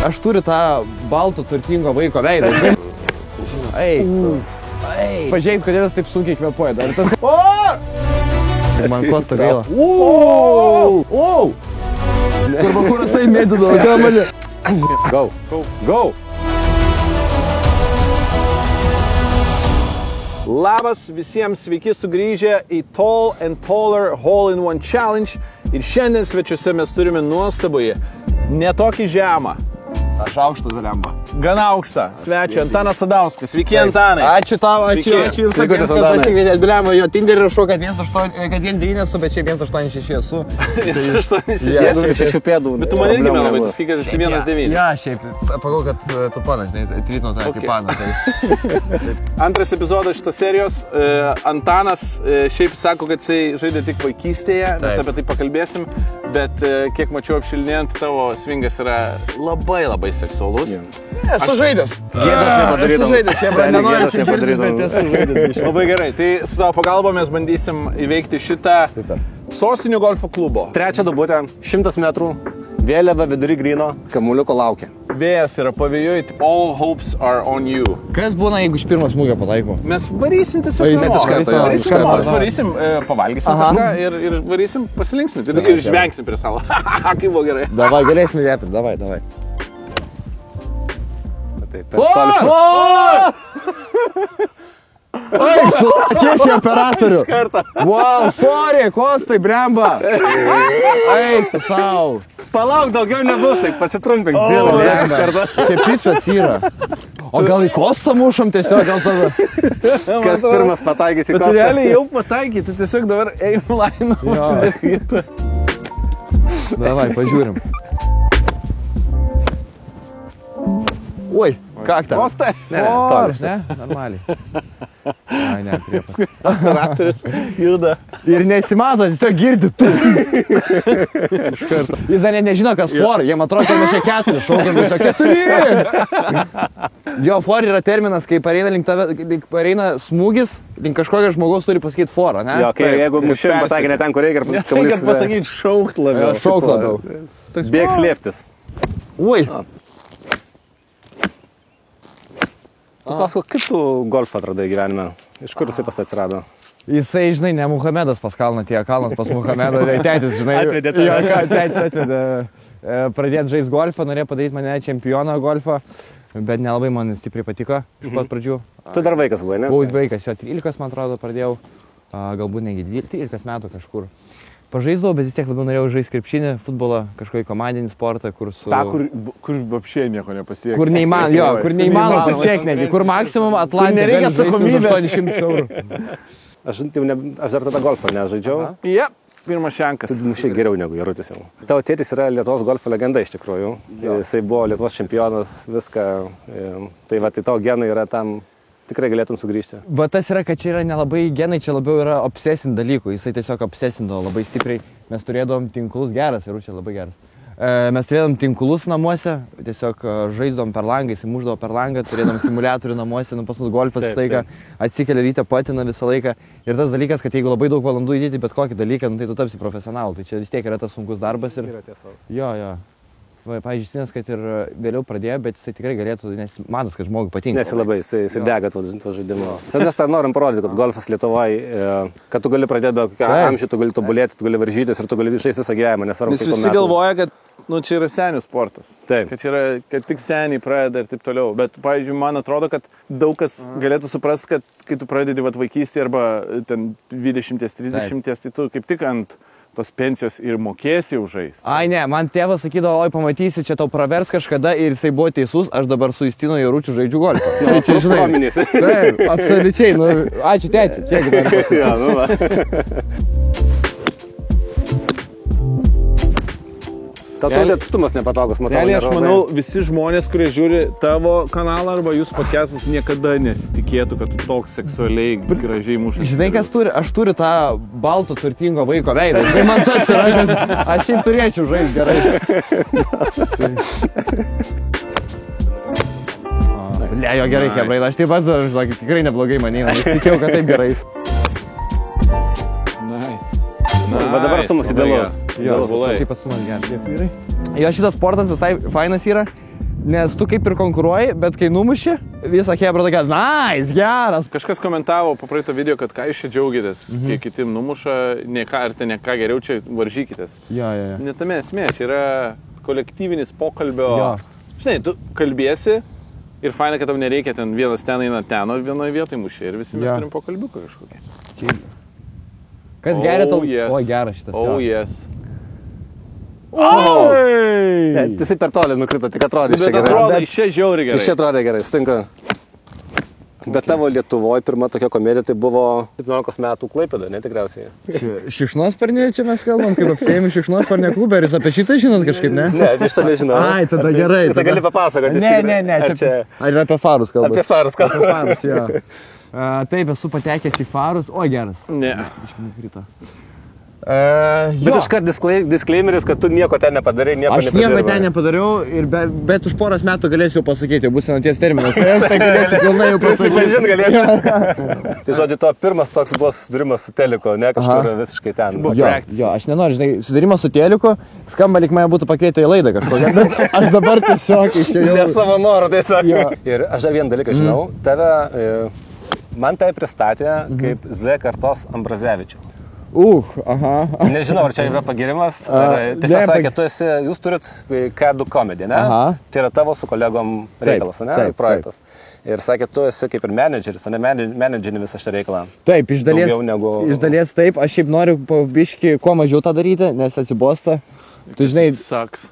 Aš turiu tą baltų turtingo vaiko veidą. Eik. Pažiūrėk, kodėl jis taip sunkiai kvepuoja. Dar tas... Man kosta gaila. Kur bakūras tai mėdino, gal mane. Go. Labas visiems, sveiki sugrįžę į Tall and Taller Hole-in-One Challenge. Ir šiandien svečiuose mes turime nuostabųjį, netokį žemą. Aš aukštą zalemba. Gana aukštą. Svečią Antanas Sadauskas. Sveiki, Antanai. Ačiū tau, ačiū. Ir sakėt, kad pasikvietėt, bliamo, jo Tinderį rašau, kad 1.9 esu, bet čia 1.86 esu. 1.86 pėdų. Bet tu man irgi labai, tu sakai, kad esi 1.9. Ja, šiaip, pagal, kad tu panas, trino tą kaip panas. Antras epizodas šitos serijos. Antanas šiaip sako, kad jisai žaidė tik vaikystėje, mes apie tai pakalbėsim, bet kiek mačiau apšilinėjant, tavo svingas yra labai seksualus. Esu žaidęs. Esu žaidęs, nenoriu čia girdėti, bet esu žaidęs. Labai gerai, tai su tavo pagalba mes bandysim įveikti šitą Sostinių golfo klubo. Trečią dubutę, 100 metrų, vėliava vidury gryno, kamuliuko laukia. Vėjas yra pavėjui, all hopes are on you. Kas būna, jeigu iš pirmo smūgio pataiko? Mes varysim tiesiog. Mes iš karto. Varysim, pavalgysim kažką ir varysim pasilinksmint. Ir žvengsim prie savo. Kaip buvo gerai. Davai, galėsim repit, davai. Oi, tiesiai operatorių. Wow, sorry, Kostai, bremba. Eik, tu sau. Palauk, daugiau nebus, taip pasitrumpink. Cepičas yra. O gal į Kostą mušam tiesiog, gal tada? Kas pirmas pataikyti į Kostą? Tu realiai jau pataikyti, tiesiog dabar aim line užsidaryti. Davai, pažiūrim. Oi, kaktą. Kostai. Ne, normaliai. Ai, ne, priepas. Operatorius juda. Ir nesimato, tiesiog girdi. Jis dar nežino, kas for. Jiem atrodo, kad mes čia 4 šaukiam, viso 4. Jo, for yra terminas, kai pareina smūgis, link kažkokio žmogaus turi pasakyti for, ne? Jo, jeigu mušim pataikė ne ten, kur reikia, reikia pasakyti šaukt labiau. Šaukt labiau. Bėg slėptis. Ui. Pasako, kaip tu golfą atradai gyvenime? Iš kur jisai pas tai atsirado? Jisai, žinai, ne Muhamedas pas kalną, tie kalnas pas Muhamedą, tėtis, žinai. Atvedė tave. Jo, tėtis atvedė. Pradėt žaisti golfą, norėjo padaryti mane čempioną golfą, bet nelabai man stipriai patiko iš pat pradžių. Tu dar vaikas buvai, ne? Buvau vaikas, jo 13, man atrodo, pradėjau, galbūt negi 13 metų kažkur. Pažaisdavau, bet vis tiek labiau norėjau žaisti krepšinį, futbolą, kažkokį komandinį sportą, kur su... Ta, kur vapšė nieko nepasiekti. Kur neįmanoma pasiekti netgi, kur maksimum Atlantė gali žaisti už 800 eurų. Aš dar tada golfą nežaidžiau. Jie, pirmas šankas. Tu mušiai geriau negu Jarutis jau. Tavo tėtis yra Lietuvos golfo legenda iš tikrųjų. Jisai buvo Lietuvos čempionas, viską. Tai va, tai tavo genai yra tam... Tikrai galėtum sugrįžti. Bet tas yra, kad čia yra nelabai genai, čia labiau yra obsesin dalykų. Jisai tiesiog obsesindavo labai stipriai. Mes turėdavom tinklus, geras, ir čia labai geras. Mes turėdavom tinklus namuose, tiesiog žaisdavom per langą, jisai muždavo per langą, turėdavom simuliatorių namuose, pas mus golfas visą laiką, atsikelia ryte, patina visą laiką. Ir tas dalykas, kad jeigu labai daug valandų įdėti bet kokį dalyką, tai tu tapsi profesionalu. Tai čia vis tiek yra tas sunkus darbas. Ir... Jo. Va, pavyzdžiui, Sinas, kad ir vėliau pradėjo, bet jisai tikrai galėtų, nes matos, kad žmogui patinka. Nes labai, jisai dega to žaidimo. Mes tą norim parodyti, kad golfas Lietuvoje, kad tu gali pradėti be kokio amžių, tu gali tobulėti, tu gali varžytis ir tu gali žaisti visą gyvenimą. Nes visi galvoja, kad čia yra senių sportas. Taip. Kad tik seniai pradeda ir taip toliau. Bet, pavyzdžiui, man atrodo, kad daug kas galėtų suprasti, kad kai tu pradedi vaikystėje arba ten 20-30, tai tu kaip tik ant tos pensijos ir mokėsi už žaisti. Ai ne, man tėvas sakydavo, oi pamatysi, čia tau pravers kažkada ir jisai buvo teisus, aš dabar su Justinu Jaručiu žaidžiu golfą. Tai čia žinai. Taip, absoliučiai, ačiū tėti, kiek dar pasakyti. Tau atstumas nepatogus, matau. Realiai aš manau, visi žmonės, kurie žiūri tavo kanalą arba jūsų podcastus, niekada nesitikėtų, kad tu toks seksualiai gražiai mušas. Žinai, kas turi? Aš turiu tą balto turtingo vaiko veidą. Tai man tas yra, kad aš šiaip turėčiau žaisti gerai. Ne, jo gerai, kebrai, aš taip pats, tikrai neblogai manėjau, nes tikėjau, kad taip gerai. Va dabar sumas idealus. Jo, šiaip atsumas gerai. Jo, šitas sportas visai fainas yra, Nes tu kaip ir konkuruoji, bet kai numuši, visą chebra tokia, nice, geras. Kažkas komentavo po praeito video, kad ką jūs čia džiaugitės, kiek kiti numuša, ne ką ar tai ne ką geriau čia varžykitės. Jo. Netame esmė, čia yra kolektyvinis pokalbio. Jo. Žinai, tu kalbėsi ir faina, kad tau nereikia ten vienas ten eina ten, o vienoje vietoje mušė ir visi mes turim pokalbiuką kažkokį. Kas geria tau? Yes. O, geras šitas. Yes. Ne, jisai per toli nukrito, tik atrodė iš čia gerai. Atrodo, iš čia žiauriai gerai. Iš čia atrodė gerai, sutinka. Bet tavo Lietuvoje pirma tokia komedija tai buvo 17 metų Klaipėda, ne tikriausiai. Šikšnosparnį čia mes kalbam, kaip apsėjami šikšnosparnį klubą ir jūs apie šitą žinot kažkaip, ne? Ne, aš to nežinau. Ai, tada gerai. Tai gali papasakoti. Ne, čia. Ar yra apie farus kalbas? Apie farus kalbas. Apie farus, jo. Taip, esu patekęs į farus. O, geras. Ne. Iškrito. Bet iškart disclaimeris, kad tu nieko ten nepadarai, nieko aš nieko ten nepadariau, bet už poros metų galėsiu pasakyti, jau bus senaties terminas. Tai galėsiu pilnai jau pasakyti. Prisipažint galėsiu. Tai žodžiu, to pirmas toks buvo susidūrimas su Teliko, ne kažkur visiškai ten. Jo, aš nenoriu, žinai, susidūrimas su Teliku, skamba lyg mane būtų pakeitę į laidą kažkokią, bet aš dabar tiesiog išėjau. Ne savo norą tiesiog. Ir aš dar vieną dalyką žinau, man tai pristatė kaip Z kartos Ambrazevičių. Aha. Nežinau, ar čia yra pagirimas, ar tiesiog sakė, jūs turit K2 komediją, ne? Tai yra tavo su kolegom reikalas, ne? Projektas. Ir sakė, tu esi kaip ir menedžeris, ne? Menedžeri visą šitą reikalą. Taip, iš dalies taip, aš šiaip noriu pabiški kuo mažiau tą daryti, nes atsibosta. Tu žinai, saks.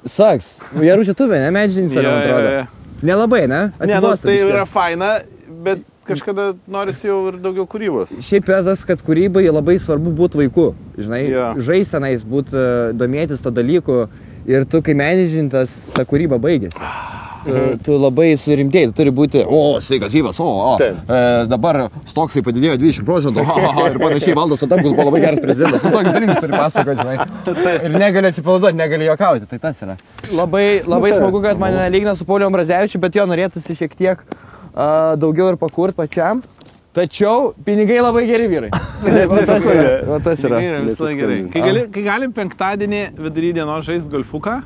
Jaručia tu, ne? Menedžeris, man atrodo. Nelabai, ne? Ne, tai yra faina, bet kažkada norisi jau ir daugiau kūrybos. Šiaip yra tas, kad kūrybai labai svarbu būti vaiku, žinai, žaisti tenais, domėtis to dalyku ir tu, kai menedžintas, ta kūryba baigėsi. Tu labai surimtėjai, tu turi būti, sveikas Yvas, dabar stoksai padidėjo 20%, ir panašiai Valdas Adamkus buvo labai geras prezidentas, tu toks dalykus turi pasakoti, žinai, ir negali atsipalaiduoti, negali juokauti, tai tas yra. Labai smagu, kad mane lygina su Pauliu Ambrazevičiu, bet jo norėtųsi šiek tiek daugiau ir pakurt pačiam, tačiau pinigai labai geri vyrai. O tas yra. Visai gerai. Kai galim penktadienį vidury dienos žaisti golfuką.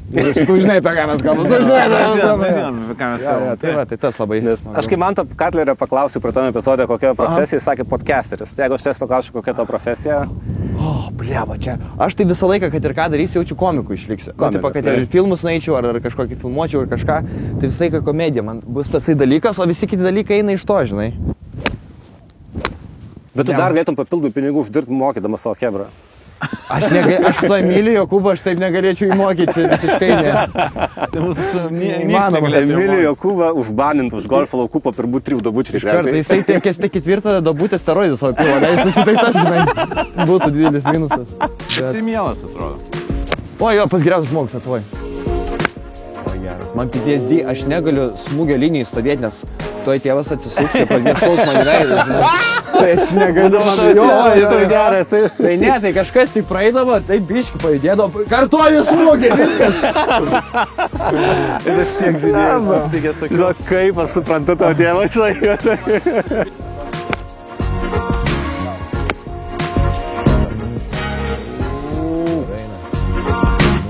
Tu žinai, apie ką mes kalbame. Tu žinai, apie ką mes kalbame. Tai tas labai. Aš kai Manto Katlerio paklausiu pratame epizode, kokia profesija, jis sakė podcasteris. Tai jeigu aš ties paklausiu, kokia to profesija. Bliava, čia. Aš tai visą laiką, kad ir ką darysiu, jaučiu komikų išliksiu. Taip, kad ir filmus nueičiau, ar kažkokį filmuočiau, ar kažką. Tai visą laiką komedija man bus tasai dalykas, o visi kiti dalykai eina iš to, žinai. Bet tu dar galėtum papildomų pinigų uždirbti mokydamas savo chebrą. Aš su Emiliu Jokūbu, aš taip negalėčiau įmokyti, čia visiškai ne. Tai būtų neįmanoma. Emiliu Jokūbą užbanint už golfo laukų po pirmų 3 dabučių. Jisai tiekės tik 4 dabutę steroidų savo pilvo, ne, jis tai tas, žinai, būtų didelis minusas. Jisai mielas atrodo. O jo, pas geriausias žmogus atvoj. Geras. Man PTSD, aš negaliu smūgio linijai stovėti, nes toj tėvas atsisuks ir pradės šaut man veidą, žinai. Tai aš negaliu, geras. Tai ne, tai kažkas tai praeidavo, tai biški pajudėdavo, kartuoju smūgį, viskas. Ir aš tiek žaidėjęs. Žinok, kaip aš suprantu tavo tėvą čia.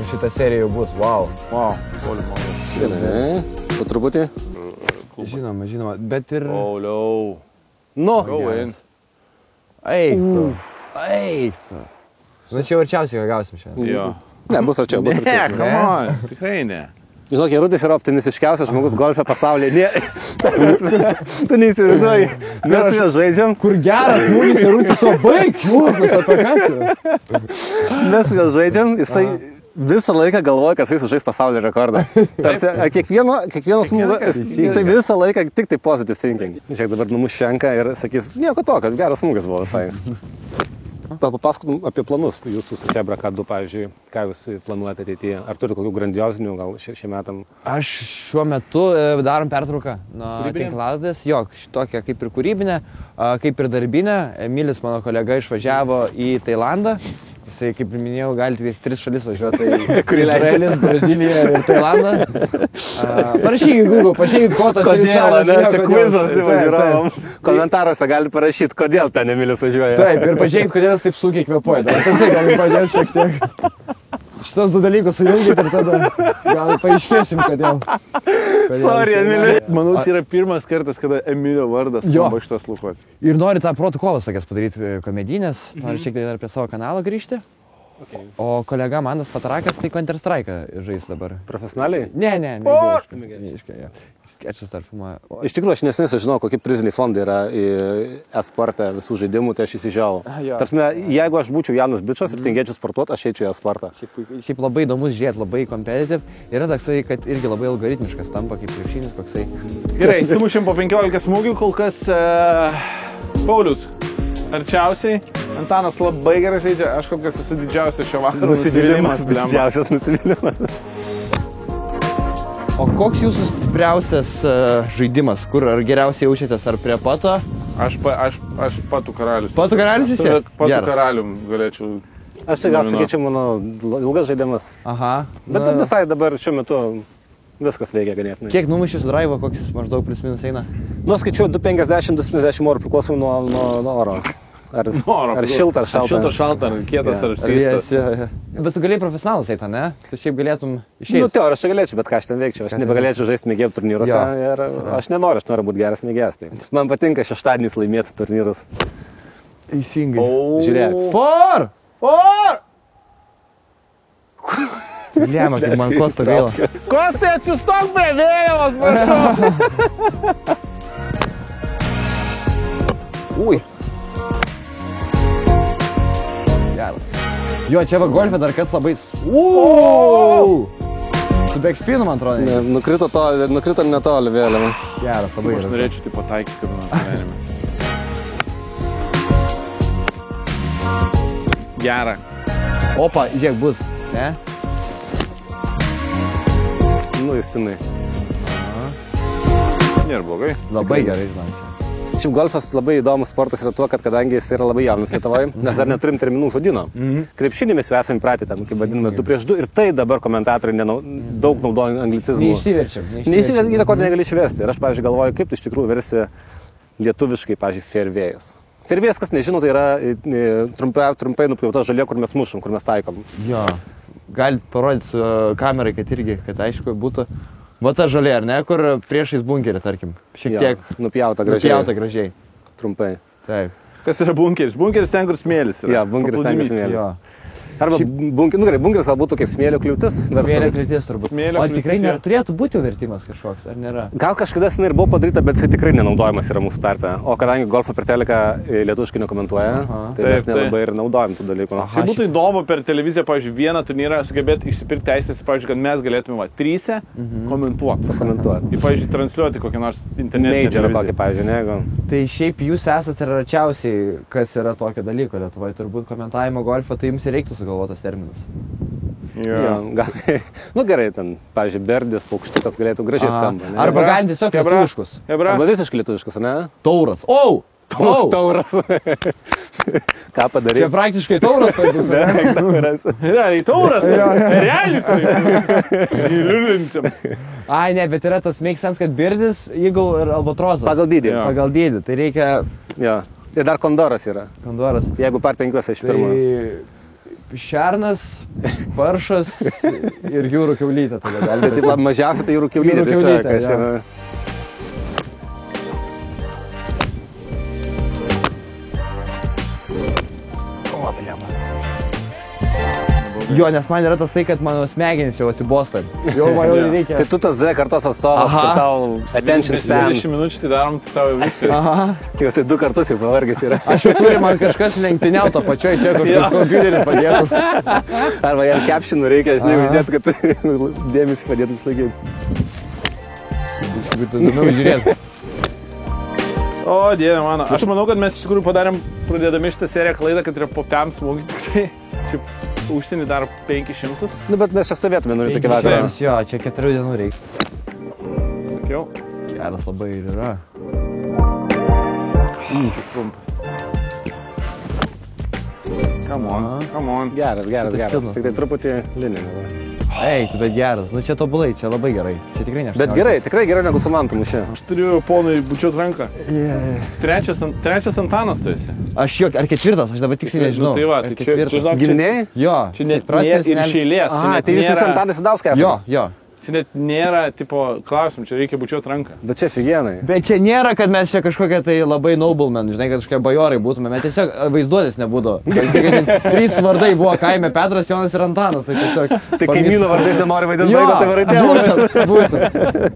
Šitą seriją jau bus, wow. Po truputį. Žinoma, bet ir... Pauliau. Nu. Eik tu. Nu čia arčiausiai, ką gausim šiandien. Jo. Ne, bus arčiau, bus arčiau. Ne, come on, tikrai ne. Žinok, Jarutis yra optimistiškiausias žmogus golfe pasaulyje. Tu neįsivaizduoji. Mes su juo žaidžiam. Kur geras smūgis Jarutis, o baig, žmogus, apie ką tu? Mes su juo žaidžiam, jisai visą laiką galvoja, kad jis sužais pasaulio rekordą. Tarsi, kiekvieno smūgio, jisai visą laiką tik tai positive thinking. Žiūrėk, dabar numuš šenką ir sakys, nieko to, kad geras smūgis buvo visai. Papasakotum apie planus jūsų su Chebra K2, pavyzdžiui, ką jūs planuojate ateityje? Ar turi kokių grandiozinių gal šiem metam? Aš šiuo metu darom pertrauką nuo tinklaladės, tokia kaip ir kūrybinė, kaip ir darbinė. Emilis, mano kolega, išvažiavo į Tailandą. Jisai, kaip ir minėjau, gali tik 3 šalis važiuoti. Tai Izraelis, Brazilija ir Tailanda. Parašykit Google, parašykit kotas. Kodėl, ne? Čia kvizas įvažiuojavom. Komentaruose gali parašyti, kodėl ten Emilis važiuoja. Taip, ir pažiūrėkit, kodėl jis taip sunkiai kvėpuoja. Tai gali padėti šiek tiek. šitas du dalykus sujungit ir tada gal paaiškėsim, kodėl. Sorry, Emilė. Manau, čia yra pirmas kartas, kada Emilio vardas skamba šitos lūkos. Ir nori tą protokolą, sakęs, padaryti komedinės, nori šiek tiek dar apie savo kanalą grįžti. Okay. O kolega Mandas Patarakas tai Counter Strike žais dabar. Profesionaliai? Ne, mėgėjiškai. Skečas dar filmuoja. Iš tikrųjų, aš neseniai sužinojau, kokie priziniai fondai yra e-sporte visų žaidimų, tai aš įsižiau. Tarsime, jeigu aš būčiau jaunas bičas ir tingėčiau sportuoti, aš eičiau į e-sportą. Šiaip labai įdomus žiūrėti, labai competitive. Yra toksai, kad irgi labai algoritmiškas tampa kaip krepšinis koksai. Gerai, įsimušėm po 15 smūgių, kol kas Paulius arčiausiai. Antanas labai gerai žaidžia, aš kol kas esu didžiausias šio vakaro nusivylimas. Didžiausias nusivylimas. O koks jūsų stipriausias žaidimas? Kur ar geriausiai jaučiatės? Ar prie pato? Aš patų karalius. Patų karalius vis tiek? Patų karalium galėčiau. Aš čia gal sakyčiau, mano ilgas žaidimas. Aha. Bet visai dabar šiuo metu viskas veikia ganėtinai. Kiek numušiu su drive, koks maždaug plius minus eina? Nu, skaičiau 250-250 eurų priklausomai nuo oro. Ar šilta, ar šalta. Šilta, šalta, ar kietas, ar apsistas. Bet tu galėjai profesionalus eiti, ne? Tu šiaip galėtum išeiti. Nu, teoriškai galėčiau, bet ką aš ten veikčiau. Aš nebegalėčiau žaisti mėgėjų turnyruose ir aš noriu būti geras mėgėjas. Tai. Man patinka šeštadieniais laimėti turnyrus. Teisingai. Žiūrėk. For! Liema, kaip man Kosta gaila. Kostai, atsistok prie vėliavos, prašau! Ui. Geras. Jo, čia va golfe dar kas labai... Su backspinu, man atrodo. Ne, nukrito netoli vėliavas. Geras, labai geras. Aš norėčiau tai pataikyti, kaip mano gyvenime. Gera. Opa, žiūrėk, bus, ne? Nu, įstinai. Nėra blogai. Labai gerai, žinau čia. Šiaip golfas labai įdomus sportas yra tuo, kad kadangi jis yra labai jaunas Lietuvoje, mes dar neturim terminų žodino. Krepšinį mes jau esame pratę, kaip vadiname, 2-2 ir tai dabar komentatoriai daug naudoja anglicizmų. Neįsiverčiam. Yra ko negali išversti. Ir aš, pavyzdžiui, galvoju, kaip tu iš tikrųjų versi lietuviškai, pavyzdžiui, fairvėjas. Fairvėjas, kas nežino, tai yra trumpai nupjauta žolė, kur mes mušam, kur mes taikom. Jo. Galit parodyti su kamerai, kad aišku būtų. Va ta žolė, ar ne, kur priešais bunkerį, tarkim. Šiek tiek nupjauta gražiai. Trumpai. Taip. Kas yra bunkeris? Bunkeris ten, kur smėlis yra. Jo, bunkeris ten, kur smėlis. Jo. Arba bunkeris gal būtų kaip smėlio kliūtis. Smėlio kliūtis turbūt. O tikrai neturėtų būti vertimas kažkoks, ar nėra? Gal kažkada ir buvo padaryta, bet jis tikrai nenaudojamas yra mūsų tarpe. O kadangi golfo per teleką lietuviškai nekomentuoja, tai mes nelabai ir naudojam tų dalykų. Tai būtų įdomu per televiziją, pavyzdžiui, vieną turnyrą sugebėti išsipirkti teisės, pavyzdžiui, kad mes galėtume tryse komentuoti. Ir, pavyzdžiui, transliuoti kokią nors internetinę televiziją. Pavyzdžiui, negu. Tai šiaip jūs esate račiausiai, kas yra tokio dalyko Lietuvoje. Turbūt komentavimo golfo, tai jums reiktų sugalvotas terminas. Nu gerai, ten, pavyzdžiui, berdis, paukštikas galėtų gražiai skamba. Arba galim tiesiog lietuviškus. Arba visiškai lietuviškus, ne? Tauras. Tauras. Ką padarė? Čia praktiškai tauras tai bus. Realiai tauras. Realiai tai. Liulinsim. Ai, ne, bet yra tas make sense, kad birdis, eagle ir albatrosas. Pagal dydį. Pagal dydį. Tai reikia... Jo. Ir dar kondoras yra. Kondoras. Jeigu par 5 iš pirmo. Šernas, paršas ir jūrų kiaulytė tada gali. Tai mažiausia tai jūrų kiaulytė. Jo, nes man yra tasai, kad mano smegenys jau atsibosta. Jau man jau reikia. Tai tu tas Z kartos atstovas, kad tau attention span. 20 minučių tai darom, tai tau jau viskas. Aha. Jau tai 2 kartus jau pavargęs yra. Aš jau turiu man kažkas lenktyniauto pačioj čia, kur kompiuteris padėtus. Arba jam captionų reikia, žinai, uždėti, kad dėmesį padėtų išlaikyti. Būtų įdomiau žiūrėti. O, dieve mano. Aš manau, kad mes iš tikrųjų padarėm, pradėdami šitą seriją klaidą, kad yra po 5 smūgių tik tai. Užsienį dar 500. Nu, bet mes čia stovėtume, noriu tokį vakarą. Jo, čia 4 dienų reikia. Sakiau. Geras labai ir yra. Trumpas. Come on. Geras. Tik tai truputį linija. Eik, bet geras. Nu čia tobulai, čia labai gerai. Čia tikrai ne. Bet gerai, tikrai geriau negu su mantu mušė. Aš turiu ponui bučiuot ranką. Trečias Antanas tu esi. Aš jo, ar ketvirtas, aš dabar tiksliai nežinau. Tai va, Ar tai čia, žinok, Giminiai? Jo. čia net prastas ir iš eilės. A, tai jūs esate Antanas Sadauskas. Jo. Čia net nėra, tipo, klausim, čia reikia bučiuot ranką. Bet čia figienai. Bet čia nėra, kad mes čia kažkokie tai labai noblemen, žinai, kad kažkokie bajorai būtume, mes tiesiog vaizduotės nebūdavo. Trys vardai buvo kaime, Petras, Jonas ir Antanas. Tai, tiesiog, Tai kaimyno vardais nenori vaidinti, jeigu tai varai tėvą. Būtent.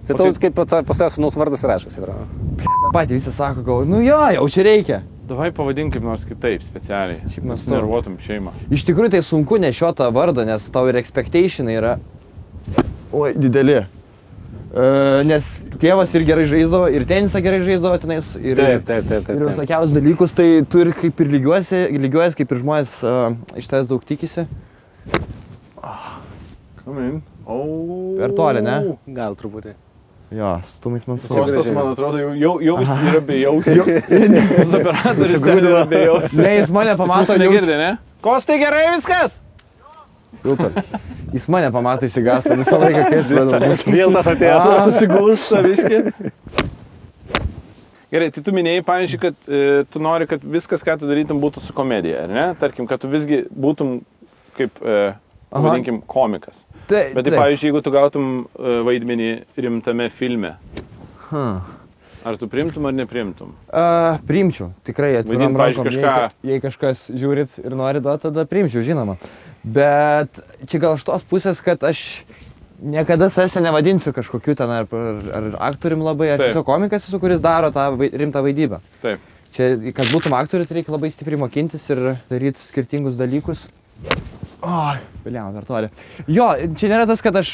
Tai tau kaip pas esu nus vardas reiškas yra. Patį visi sako, gal, nu jo, jau čia reikia. Davai pavadink kaip nors kitaip, specialiai. Šiaip mes nervuotum šeimą. Iš tikrųjų tai sunku nešiotą vardą, nes tau ir expectationai yra, oi, dideli. Nes tėvas ir gerai žaisdavo, ir tenisą gerai žaisdavo tenais, ir visokiausius dalykus, tai tu ir kaip ir lygiuojas, kaip ir žmonės iš tavęs daug tikisi. Come in. Per toli, ne? Gal truputį. Jo, stumais man su. Sostas, man atrodo, jau jis yra bejausė. Mūsų operatorius yra bejausė. Ne, jis mane pamato. Jūs negirdė, ne? Kostai gerai viskas? Super. Jis mane pamato įsigąsta visą laiką, kai atsvedau. Vėl tas atėjęs. Susigūsta, viški. Gerai, tai tu minėjai, pavyzdžiui, kad tu nori, kad viskas, ką tu darytum, būtų su komedija, ar ne? Tarkim, kad tu visgi būtum kaip, vadinkim, komikas. Bet tai, pavyzdžiui, jeigu tu gautum vaidmenį rimtame filme, ar tu priimtum ar neprimtum? Priimčiau, tikrai atviram rankom. Jei kažkas žiūrit ir nori duoti, tada priimčiau, žinoma. Bet čia gal iš tos pusės, kad aš niekada savęs nevadinsiu kažkokiu ten ar aktorium labai, ar tiesiog komikas esu, kuris daro tą rimtą vaidybą. Taip. Čia, kad būtum aktoriu, tai reikia labai stipriai mokintis ir daryti skirtingus dalykus. Oi, vėliau, per toli. Jo, čia nėra tas, kad aš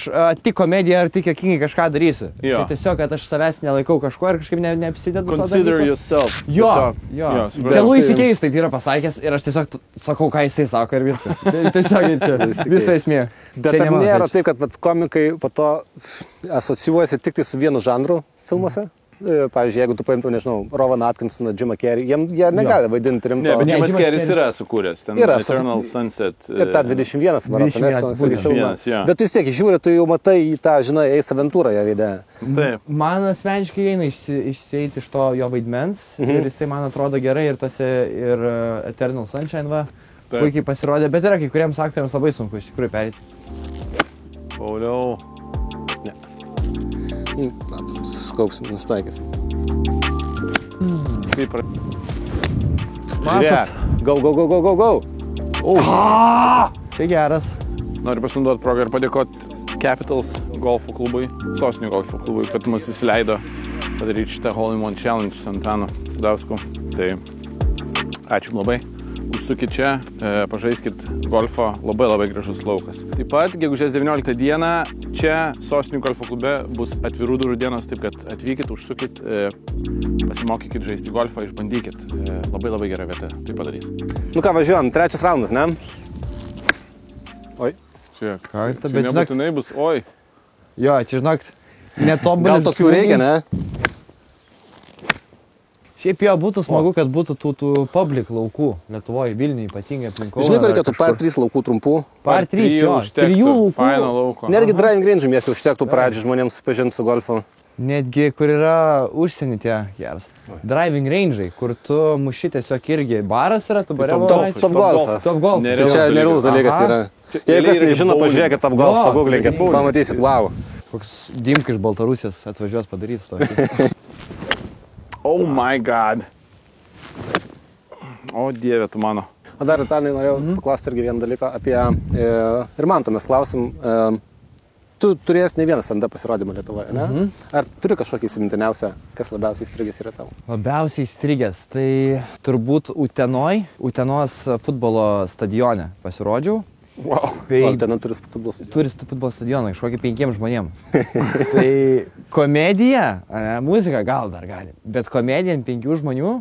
tik komediją ar tik jokingai kažką darysiu. Čia tiesiog, kad aš savęs nelaikau kažko ir kažkaip neapsidedu to dalyko. Consider yourself. Jo. Čia Louis C.K. tai yra pasakęs ir aš tiesiog sakau, ką jisai sako ir viskas. Tiesiog čia visa esmė. Bet ar nėra taip, kad komikai po to asocijuojasi tik tai su vienu žanru filmuose? Pavyzdžiui, jeigu tu paimtum, nežinau, Rowaną Atkinsoną, Jimą Carrey, jie negali vaidinti rimto. Ne, bet Jimas Carrey's yra sukūręs, ten Eternal Sunset. Ir tą 21 filmą. Bet tu vis tiek žiūri, tu jau matai į tą, žinai, Ace Aventurą jo veidę. Taip. Man asmeniškai eina išsieiti iš to jo vaidmens ir jisai man atrodo gerai ir tose ir Eternal Sunshine va, puikiai pasirodė, bet yra kai kuriems aktoriams labai sunku iš tikrųjų pereiti. Pauliau. Ne. Skaupsim, nustaikėsim. Kaip Masat. Go. Tai geras. Noriu pasinaudoti progą ir padėkoti Capitals golfo klubui, Sostinio golfo klubui, kad mus įsileido padaryti šitą Hole in One Challenge su Antanu Sadausku. Tai ačiū labai. Užsukit čia, pažaiskit golfo, labai gražus laukas. Taip pat, gegužės 19 dieną, čia Sostinių golfo klube bus atvirų durų dienos, taip kad atvykit, užsukit, pasimokykit žaisti golfą, išbandykit. Labai gera vieta tai padarys. Nu ką, važiuojam, trečias raundas, ne? Oi. Čia bet nebūtinai bus, oi. Jo, čia žinok, netobulis. Gal tokių reikia, ne? Šiaip jo būtų smagu, kad būtų tų public laukų Lietuvoje, Vilniuje, ypatingai aplinkoj. Žinai, kad reikėtų par 3 laukų trumpų. Par 3, jo, 3 laukų. Netgi driving range miestai užtektų pradžių žmonėms susipažinti su golfu. Netgi, kur yra užsienį tie geras. Driving range'ai, kur tu muši tiesiog irgi baras yra, tu bare varai. Top golfas. Top golf. Čia nerealus dalykas yra. Jeigu kas nežino, pažiūrėkit Top golf, paguglinkit, pamatysit, wow. Koks Dimka iš Baltarusijos atvažiuos padaryti to. Oh my god. O dieve tu mano. O dar Italijai norėjau paklausti irgi vieną dalyką apie ir man to mes klausim. Tu turėjęs ne vieną stand-up pasirodymą Lietuvoje, ne? Ar turi kažkokį įsimintiniausią, kas labiausiai įstrigęs yra tau? Labiausiai įstrigęs, tai turbūt Utenos futbolo stadione pasirodžiau. Wow. Utena turi futbolo stadioną. Turi futbolo stadioną, kažkokį 5 žmonėm. Tai komedija, muzika gal dar gali, bet komedija ant 5 žmonių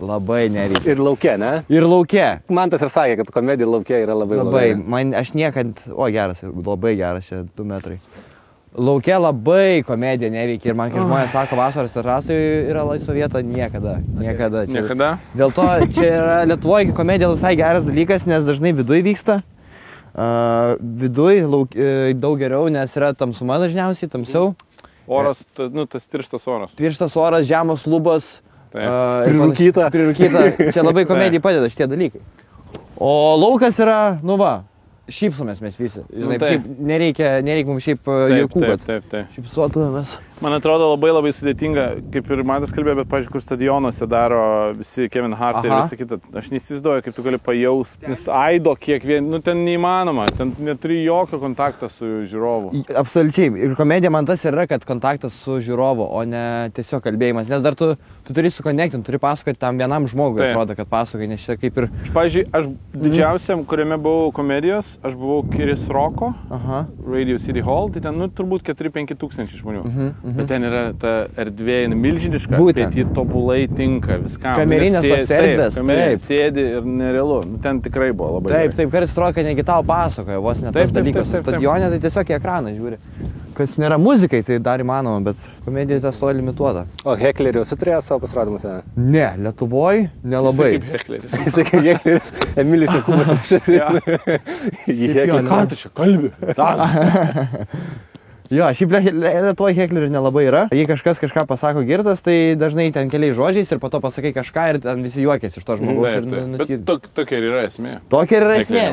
labai nereikia. Ir lauke, ne? Ir lauke. Man tas ir sakė, kad komedija lauke yra labai. Aš niekad, geras, labai geras, čia 2 metrai. Lauke labai komedija neveikia ir man, kai žmonės sako, vasaros terasai yra laisva vieta, niekada. Niekada? Dėl to čia yra Lietuvoje komedija visai geras dalykas, nes dažnai viduje vyksta. Viduj daug geriau, nes yra tamsuma dažniausiai, tamsiau. Oras, tas tirštas oras. Tirštas oras, žemos lubos. Prirūkyta. Čia labai komedijai padeda šitie dalykai. O laukas yra, šypsomės mes visi. Žinai, šiaip nereikia mums šiaip jokių, Taip. šypsotumės. Man atrodo labai sudėtinga, kaip ir Matas kalbėjo, bet, pavyzdžiui, kur stadionuose daro visi Kevin Hart ir visą kitą. Aš neįsivaizduoju, kaip tu gali pajausti, nes aido kiekvien, ten neįmanoma, ten neturi jokio kontakto su žiūrovu. Absoliučiai. Ir komedija man tas yra, kad kontaktas su žiūrovu, o ne tiesiog kalbėjimas. Nes dar tu turi sukonektinti, turi pasakoti tam vienam žmogui, atrodo, kad pasakoji, nes čia kaip ir... Pavyzdžiui, aš didžiausiam, kuriame buvau komedijos, aš buvau Kiris Roko, Radio City Hall, tai ten turbūt 4-5 tūkstančiai žmonių. Bet ten yra ta erdvė milžiniška, bet ji tobulai tinka viskam. Kamerinės tos erdvės, taip. Sėdi ir nerealu. Ten tikrai buvo labai Taip, Kiris Roko negi tau pasakoja, vos ne tos dalykus. Stadione tai tiesiog į ekraną žiūri. Kas nėra muzikai, tai dar įmanoma, bet komedija tas to limituota. O Heklerių turėjo savo pasirodymus? Ne, Lietuvoj nelabai. Jisai kaip Hekleris. Emilis Jokūbas. Ką tu čia kalbi? Jo, šiaip Lietuvoj heklerių nelabai yra. Jei kažkas kažką pasako girtas, tai dažnai ten keliais žodžiais ir po to pasakai kažką ir ten visi juokiasi iš to žmogaus. Bet tokia ir yra esmė. Tokia ir yra esmė.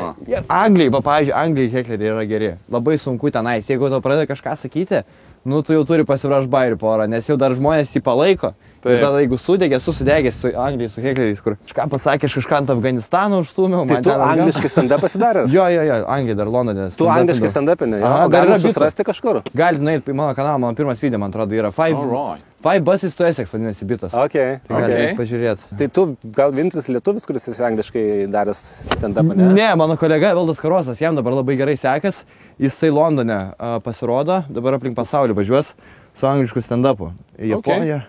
Anglijai, pavyzdžiui, Anglijai hekleriai yra geri. Labai sunku tenais. Jeigu tu pradeda kažką sakyti, tu jau turi pasiraš bairių porą, nes jau dar žmonės jį palaiko. Ir tada jeigu susidegęs su Anglijai, su hekleriais, kur kažką pasakė, aš kažką ant Afganistano užstūmiau. Tai tu angliškai stand-up pasidaręs? Jo, Anglijai dar Londone. Tu angliškai stand-upinė? Galima susirasti kažkur? Galit nueiti į mano kanalą, mano pirmas video, man atrodo, yra Five Buses to Essex, vadinasi bitas. Okay. Galite pažiūrėti. Tai tu gal vienintelis lietuvis, kuris esi angliškai daręs stand-upą, ne? Ne, mano kolega Valdas Karosas, jam dabar labai gerai sekas. Jisai Londone pasirodo, dabar aplink pasaulį važiuos su anglišku stand-upu į Japoniją.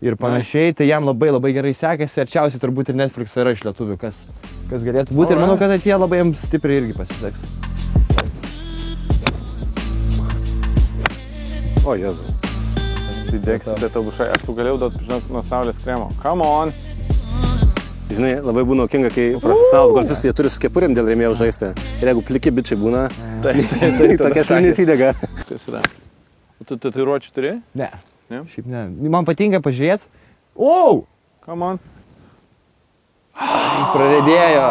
Ir panašiai, tai jam labai gerai sekėsi, arčiausiai turbūt ir Netflix yra iš lietuvių, kas galėtų būti. Ir manau, kad ateityje labai jiems stipriai irgi pasiseks. O, Jezu. Tai dėksit, bet abušai, aš tu galėjau duoti, žinok, nuo saulės kremo. Come on! Žinai, labai būna juokinga, kai profesionalus golfistai turi su kepurėm dėl rėmėjų žaisti. Ir jeigu pliki bičiai būna, tai tokia slidė įdega. Kas yra? Tu tatuiruočių turi? Ne. Šiaip ne. Man patinka pažiūrėti. Come on. Praredėjo.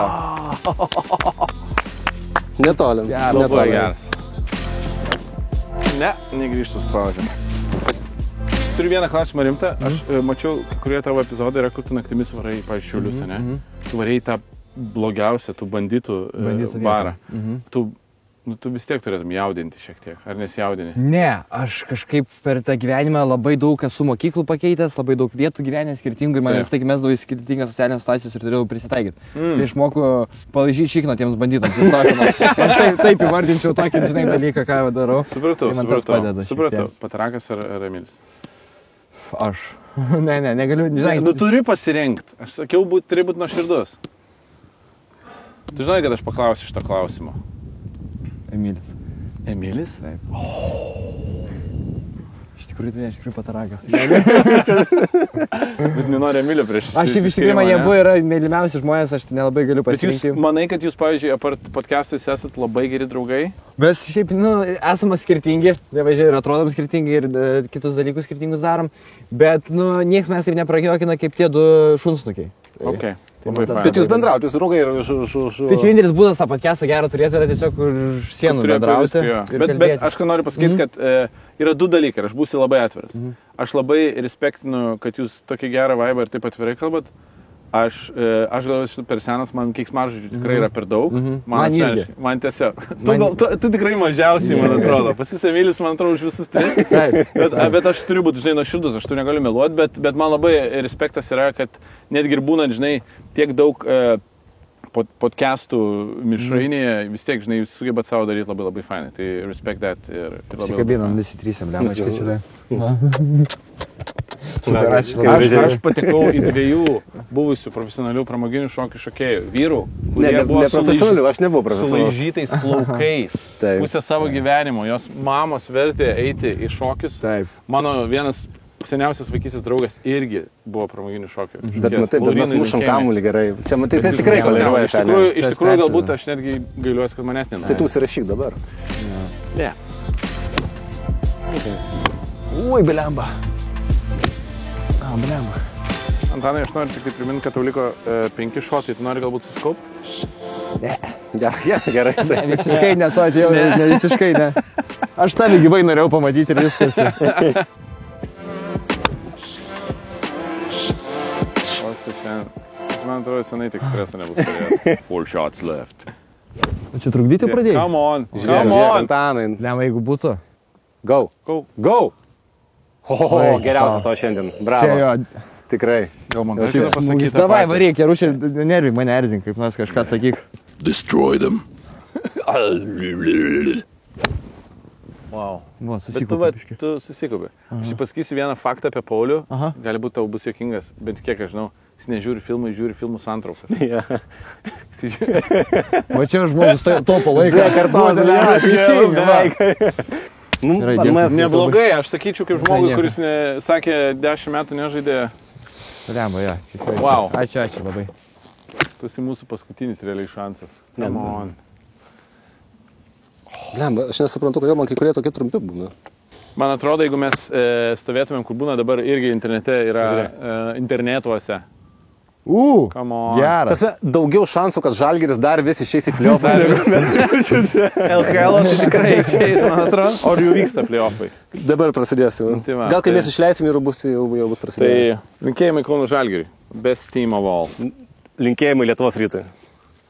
Netoli. Labai geras. Ne, negrįžtų spaudžiam. Turiu vieną klausimą rimtą. Aš mačiau, kurie tavo epizodai yra, kur tu naktimis varai, pavyzdžiui, Šiaulius, ne? Tu varai tą blogiausią, tų banditų barą. Tu vis tiek turėtum jaudinti šiek tiek, ar nesijaudini? Ne, aš kažkaip per tą gyvenimą labai daug esu mokyklų pakeitęs, labai daug vietų gyvenę skirtingai, man vis tiek mesdavau į skirtingas socialinės situacijas ir turėjau prisitaikyti. Tai išmoku palaižyti šikną tiems banditams, aš taip įvardinčiau tokį, žinai, dalyką, ką darau. Supratau. Patarakas ar Emilis? Aš. Ne, negaliu, žinai. Turi pasirinkti. Aš sakiau, turi būti nuoširdus. Tu žinai, kad aš paklausiu šitą klausimą. Emilis. Emilis? Taip. Iš tikrųjų patarakas. Bet nenori Emilio prieš įsitikimą. Aš iš tikrųjų, jie buvo yra mylimiausi žmonės, aš nelabai galiu pasirinkti. Bet jūs manai, kad jūs, pavyzdžiui, apart podcastais esat labai geri draugai? Mes šiaip, esame skirtingi, nevažiai ir atrodom skirtingi ir kitus dalykus skirtingus darom, bet, nieks mes taip nepragiokina kaip tie du šunsnukiai. Okay. Bet jūs bendrauti, jūs draugai ir Tai čia vienintelis būdas tą podcastą gerą turėti yra tiesiog už sienų bendrauti. Bet aš ką noriu pasakyti, kad yra du dalykai ir aš būsiu labai atviras. Aš labai respektinu, kad jūs tokį gerą vaibą ir taip atvirai kalbat. Aš galvoju, per senas, man keiksmažodžių tikrai yra per daug. Man tiesiog. Tu tikrai mažiausiai, man atrodo. Pasis Emilis, man atrodo, už visus tris. Bet aš turiu būti, žinai, nuoširdus, aš tu negaliu meluoti, bet man labai respektas yra, kad netgi ir būnant, žinai, tiek daug podcastų mišrainėje, vis tiek, žinai, jūs sugebat savo daryti labai fainai. Tai respect that. Sikabinam visi trysiam, lemačkai čia tai. Aš patekau į 2 buvusių profesionalių pramoginių šokių šokėjų. Vyrų, kurie buvo sulaižytais plaukais. Pusę savo gyvenimo. Jos mamos vertė eiti į šokius. Mano vienas seniausias vaikysis draugas irgi buvo pramoginių šokių. Bet matai, mes mušam kamuolį gerai. Čia matai, tai tikrai koleruoja. Iš tikrųjų, galbūt aš netgi gailiuosi, kad manęs nenori. Tai tu užsirašyk dabar. Ne. Ui, belemba. Belemba. Antanai, aš noriu tik tai priminti, kad tau liko 5 šotai. Tu nori galbūt suskaupt? Ne. Gerai. Visiškai ne to atėjau, ne visiškai ne. Aš tave gyvai norėjau pamatyti ir viskas. Man atrodo, senai tik streso nebus turėjęs. 4 shots left. O čia trukdyti pradėjai? Come on. Antanai. Lemba, jeigu būtų. Go. Geriausias to šiandien. Bravo. Čia jo. Tikrai. Gal man kažką pasakyti. Davai, varyk, Jarušė, nervi, mane erzink, kaip nors kažką sakyk. Destroy them. Wow. Va, Bet tu susikaupi. Aš pasakysiu vieną faktą apie Paulių. Gali būti tau bus juokingas, bet kiek aš žinau, jis nežiūri filmų, žiūri filmų santraukas. Va čia žmogus to palaiko. Neblogai, aš sakyčiau, kaip žmogui, kuris sakė 10 metų nežaidė. Lemba, ja. Wow. Ačiū labai. Tu esi mūsų paskutinis realiai šansas. Come on. Lemba, aš nesuprantu, kodėl man kai kurie tokie trumpi būna. Man atrodo, jeigu mes stovėtumėm, kur būna dabar irgi internete, yra internetuose. Come on. Geras. Tas daugiau šansų, kad Žalgiris dar vis išeis į playoffus. LKL tikrai išeis, man atrodo. O jau vyksta playoffai. Dabar prasidės jau. Gal kai mes išleisim ir jau bus prasidėję. Tai linkėjimai Kauno Žalgiriui. Best team of all. Linkėjimai Lietuvos Rytui.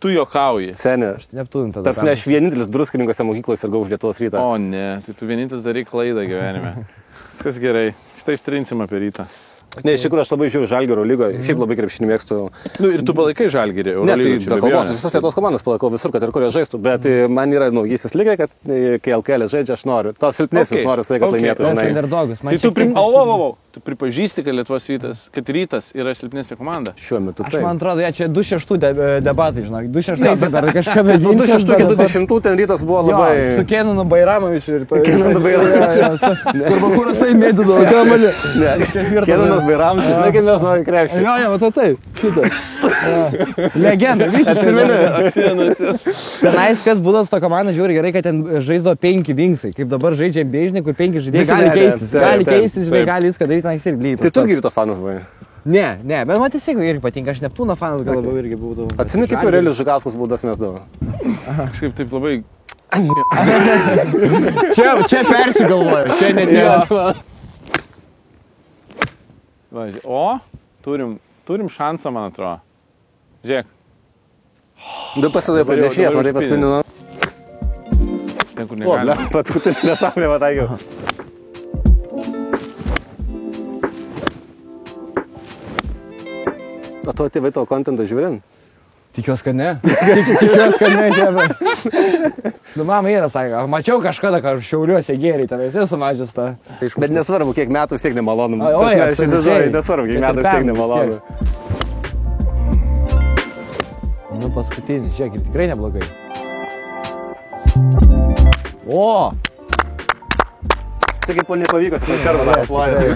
Tu juokauji. Senė. Neptūnim tada. Tarsi aš vienintelis druskininkose mokyklose ir gau už Lietuvos Rytą. O ne, tai tu vienintelis daryk klaidą gyvenime. Viskas gerai. Šitą ištrinsim apie rytą. Ne, iš tikrųjų aš labai žiūriu Žalgirio lygoje, šiaip labai krepšinį mėgstu. Nu ir tu palaikai Žalgirį, Ne, tai be kalbos, visas Lietuvos komandas palaikau visur, kad ir kur jie žaistų, bet man yra naugysis lygiai, kad kai LKL žaidžia, aš noriu. Tos silpnesnis noriu visą laiką laimėti, žinai. Tu pripažįsti, kad Lietuvos Rytas, kad Rytas yra silpnesnė komanda. Šiuo metu Aš tai. man atrodo, čia 2-6 debatai, žinok. 2-6 dar kažkada ginčia. 2-6-20 ten Rytas buvo labai... Su Kenanu Bairamovičiu ir... Kenanu Bairamovičiu. Kur Bakūras tai mėdydavo kamalį. Kenanas Bairamovičius, žinai, kaip mes nori krepšį. Jo, va tai. Šitą. Legenda, visi Atsimenu. Tenais, kas būdas to komanda žiūri gerai, kad ten žaisdo 5 vingsai. Kaip dabar žaidžia Bėžnį, kur 5 žaidėjai gali keistis. Gali keistis, žinai, gali viską daryti, na, jis ir lygiai. Tai tu irgi Ryto fanas buvai? Ne, bet man tiesiog irgi patinka, aš Neptūno fanas gal labiau irgi būdavau. Atsimeni, kaip Aurelijus Žukauskas baudas mesdavo? Kažkaip taip labai... Čia persigalvoju, čia nedėjo. O, turim šansą, man atrodo. Žiūrėk. Du pasidavai pradėšies, man taip paspinino. Ten, kur negali. O, paskutinį nesąmonę pataikiau. O tu tėvai tavo kontentą žiūrin? Tikiuosi, kad ne. Tikiuosi, kad ne, tėvai. Nu, mama yra, sakė, mačiau kažkada, kad Šiauliuose gėrį, tave esi sumažęs tą. Bet nesvarbu, kiek metų vis tiek nemalonu. Oi, aš įsivaizduoju, nesvarbu, kiek metų vis tiek nemalonu. Nu, paskutinis, žiūrėk, ir tikrai neblogai. O! Čia kaip po nepavykus koncertą aplodė.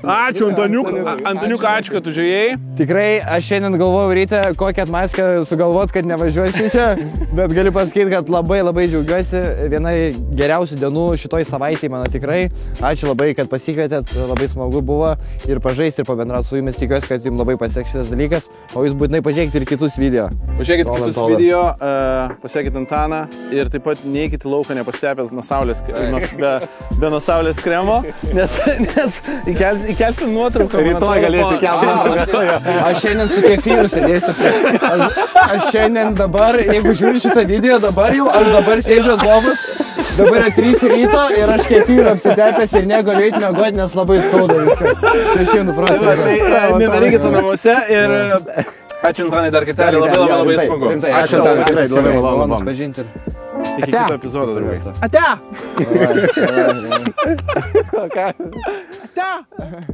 Ačiū, Antoniuk, ačiū, kad tu žiūrėjai. Tikrai, aš šiandien galvojau ryte, kokią atmaskę sugalvot, kad nevažiuosiu čia, bet galiu pasakyti, kad labai džiaugiuosi. Viena geriausių dienų šitoj savaitėje, mano tikrai. Ačiū labai, kad pasikvietėt, labai smagu buvo ir pažaisti, ir pabendrauti su jumis. Tikiuosi, kad jums labai pasiseks šitas dalykas, o jūs būtinai pažiūrėkite ir kitus video. Pažiūrėkite kitus video, pasiekite Antaną ir taip pat neikite lauką nepastebęs nuo saulės, be nuo saulės kremo, nes įkelsim nuotrauką. Rytoj galėsi įkelti nuotrauką. Aš šiandien su kefyru sėdėsiu. Aš šiandien dabar, jeigu žiūri šitą video, aš dabar sėdžiu ant lovos, dabar yra 3 ryto ir aš kefyru apsitepęs ir negaliu eiti miegoti, nes labai skauda viską. Tai 100%. Tai nedarykite to namuose ir ačiū Antanai dar kartelį, labai smagu. Ačiū Antanai, labai malonu pažinti. Iki kito epizodo, draugai. Ate! Ate!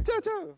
Ciao, ciao!